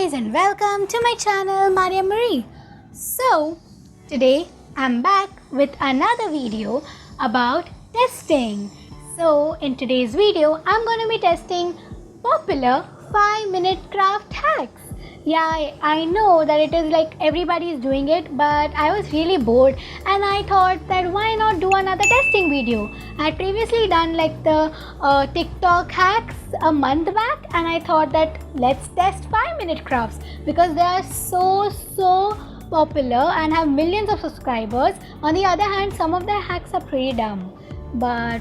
guys and welcome to my channel Maria Marie. So today I'm back with another video about testing. So in today's video I'm going to be testing popular 5-minute craft hacks. Yeah, I know that it is like everybody is doing it, but I was really bored and I thought that why not do another testing video. I had previously done like the TikTok hacks a month back, and I thought that let's test 5-minute crafts because they are so popular and have millions of subscribers. On the other hand, some of their hacks are pretty dumb, but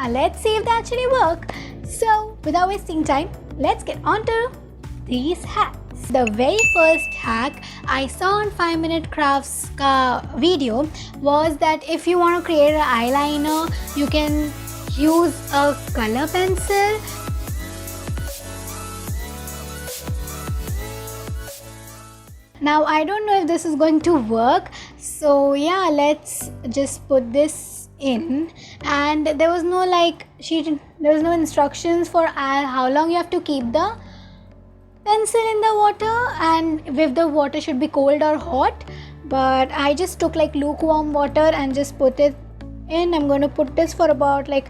let's see if they actually work. So without wasting time, let's get on to these hacks. The very first hack I saw on 5-minute crafts video was that if you want to create an eyeliner, you can use a color pencil. Now I don't know if this is going to work, so yeah, let's just put this in. And there was no there was no instructions for how long you have to keep the pencil in the water and if the water should be cold or hot, but I just took like lukewarm water and just put it in. I'm going to put this for about like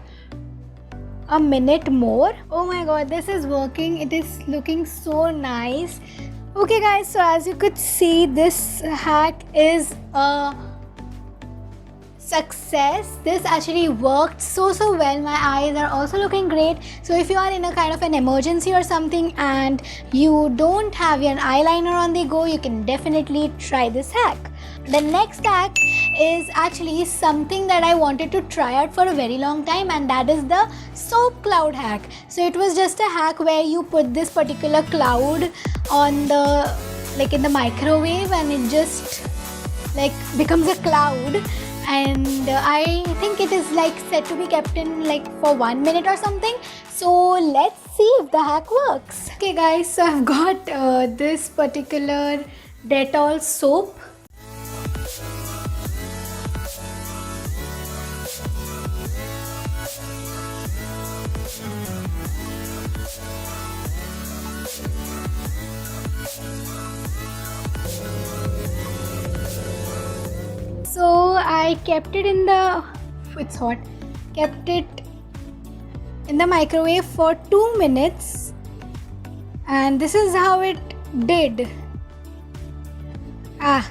a minute more. Oh my god, this is working. It is looking so nice. Okay guys, so as you could see, this hack is a success. This actually worked so well. My eyes are also looking great. So if you are in a kind of an emergency or something and you don't have your eyeliner on the go, you can definitely try this hack. The next hack is actually something that I wanted to try out for a very long time, and that is the soap cloud hack. So it was just a hack where you put this particular cloud on the in the microwave and it just becomes a cloud. And I think it is set to be kept in for 1 minute or something. So let's see if the hack works. Okay guys, so I've got this particular Dettol soap. So I kept it in the, it's hot, kept it in the microwave for 2 minutes, and this is how it did. I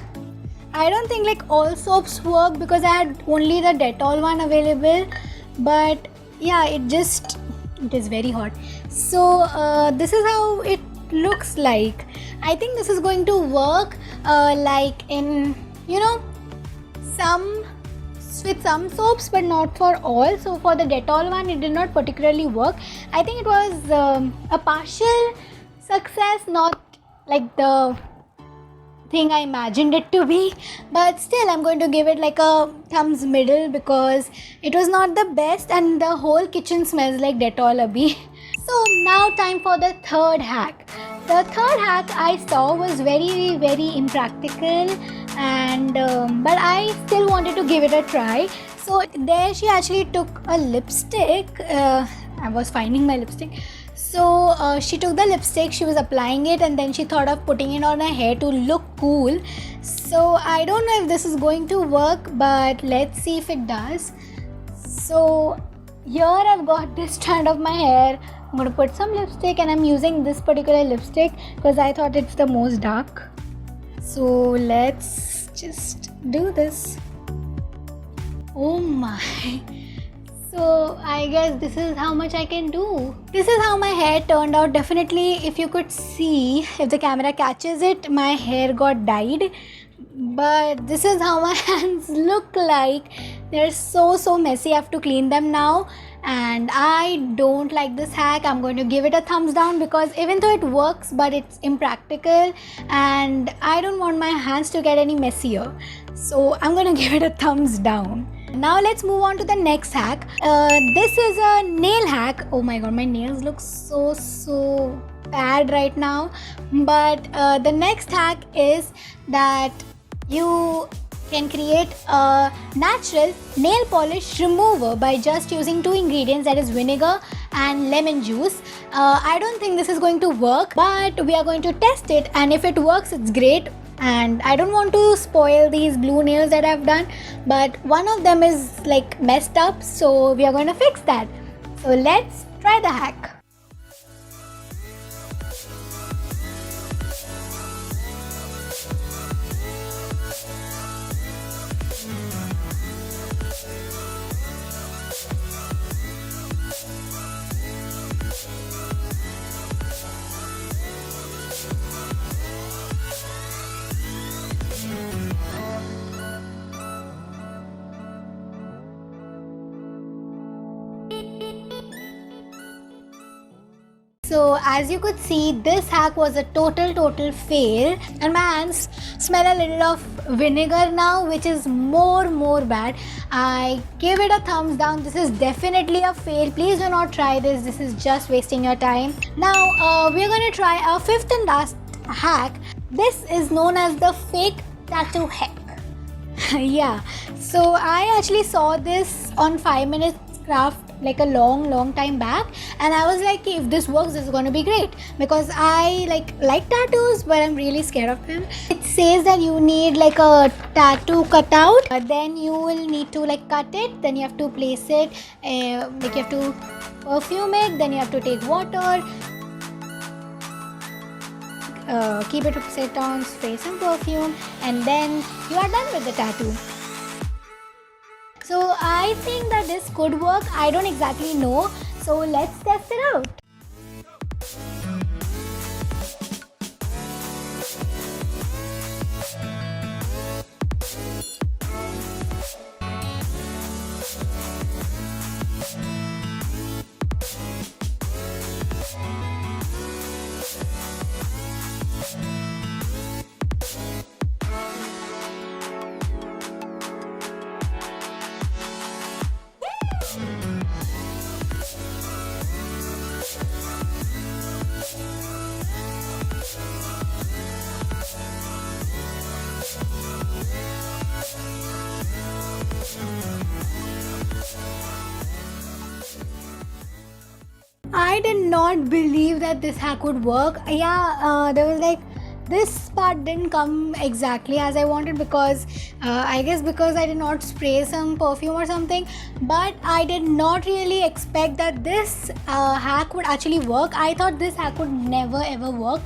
don't think all soaps work because I had only the Dettol one available, but yeah, it is very hot. So this is how it looks like. I think this is going to work in, with some soaps, but not for all. So for the Dettol one, it did not particularly work. I think it was a partial success, not like the thing I imagined it to be, but still I'm going to give it a thumbs middle because it was not the best and the whole kitchen smells like Dettol abhi. So now time for the third hack. The third hack I saw was very impractical, and but I still wanted to give it a try. So there she actually took a lipstick. I was finding my lipstick. So she took the lipstick, she was applying it, and then she thought of putting it on her hair to look cool. So I don't know if this is going to work, but let's see if it does. So here I've got this strand of my hair. I'm going to put some lipstick, and I'm using this particular lipstick because I thought it's the most dark. So let's just do this. Oh my. So I guess this is how much I can do. This is how my hair turned out. Definitely, if you could see, if the camera catches it, my hair got dyed. But this is how my hands look like. They're so messy. I have to clean them now, and I don't like this hack. I'm going to give it a thumbs down because even though it works, but it's impractical and I don't want my hands to get any messier. So I'm going to give it a thumbs down. Now let's move on to the next hack. This is a nail hack. Oh my god, my nails look so bad right now. But the next hack is that you can create a natural nail polish remover by just using 2 ingredients, that is vinegar and lemon juice. I don't think this is going to work, but we are going to test it, and if it works, it's great. And I don't want to spoil these glue nails that I've done, but one of them is like messed up, so we are going to fix that. So let's try the hack. So as you could see, this hack was a total fail, and my hands smell a little of vinegar now, which is more bad. I give it a thumbs down. This is definitely a fail. Please do not try this. This is just wasting your time. Now we're going to try our fifth and last hack. This is known as the fake tattoo hack. Yeah, so I actually saw this on 5 Minutes Craft like a long time back, and I was like, if this works, this is going to be great, because I like tattoos, but I'm really scared of them. It says that you need like a tattoo cutout, then you will need to like cut it, then you have to place it, like you have to perfume it, then you have to take water, keep it upside down, spray some perfume, and then you are done with the tattoo. So I think that this could work. I don't exactly know. So let's test it out. I did not believe that this hack would work. Yeah, there was like, this part didn't come exactly as I wanted, because I guess because I did not spray some perfume or something, but I did not really expect that this hack would actually work. I thought this hack would never ever work,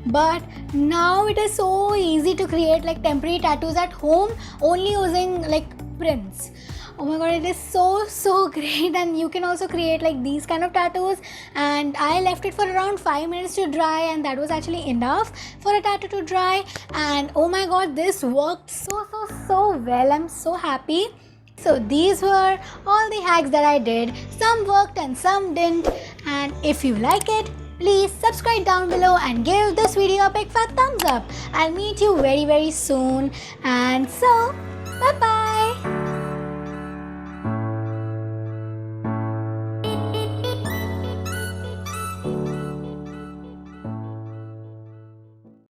but now it is so easy to create like temporary tattoos at home only using like prints. Oh my god, it is so great. And you can also create like these kind of tattoos, and I left it for around 5 minutes to dry, and that was actually enough for a tattoo to dry. And oh my god, this worked so well. I'm so happy. So these were all the hacks that I did. Some worked and some didn't. And if you like it, please subscribe down below and give this video a big fat thumbs up. I'll meet you very soon. And so, bye bye.